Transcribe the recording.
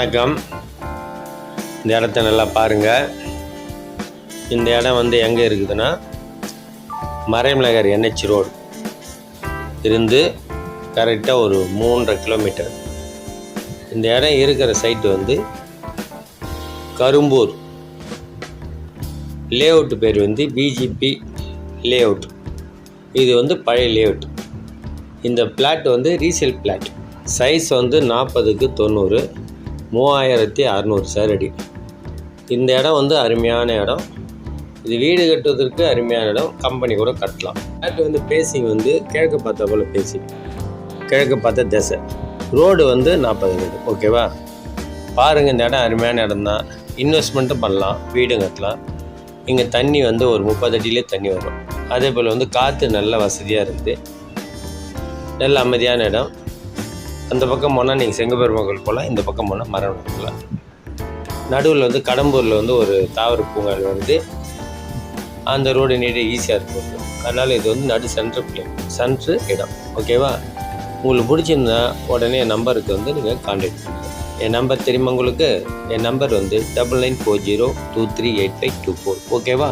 வணக்கம். இந்த இடத்த நல்லா பாருங்கள். இந்த இடம் வந்து எங்கே இருக்குதுன்னா மறைமலைநகர் NH ரோடு இருந்து கரெக்டாக ஒரு 3.5 கிலோமீட்டர். இந்த இடம் இருக்கிற சைட்டு வந்து கரும்பூர். லேஅவுட் பேர் வந்து BGP லேஅவுட். இது வந்து பழைய லேஅவுட். இந்த பிளாட் வந்து ரீசேல் பிளாட். சைஸ் வந்து 40க்கு 90, 3600 சதுரடி. இந்த இடம் வந்து அருமையான இடம். இது வீடு கட்டுவதற்கு அருமையான இடம். கம்பெனி கூட கட்டலாம். பிளாட் வந்து பேசிங் வந்து கிழக்கு பார்த்த போல் பேசிங், கிழக்கு பார்த்த திசை. ரோடு வந்து 40 வீடு. ஓகேவா? பாருங்கள், இந்த இடம் அருமையான இடம் தான். இன்வெஸ்ட்மெண்ட்டும் பண்ணலாம், வீடும் கட்டலாம். இங்கே தண்ணி வந்து ஒரு 30 அடியிலே தண்ணி வரும். அதே போல் வந்து காற்று நல்ல வசதியாக இருக்குது. நல்ல அமைதியான இடம். அந்த பக்கம் போனால் நீங்கள் செங்கபெருமகள் போகலாம், இந்த பக்கம் போனால் மரம் போகலாம். நடுவில் வந்து கடம்பூரில் வந்து ஒரு தாவர பூங்கா வந்து அந்த ரோடு நீட்டே ஈஸியாக இருக்கும். அதனால் இது வந்து நடு சென்ட்ரு இடம். ஓகேவா? உங்களுக்கு பிடிச்சிருந்தா உடனே என் நம்பருக்கு வந்து நீங்கள் கான்டாக்ட் பண்ணுங்கள். என் நம்பர் தெரியுமா உங்களுக்கு? என் நம்பர் வந்து 9940238524. ஓகேவா?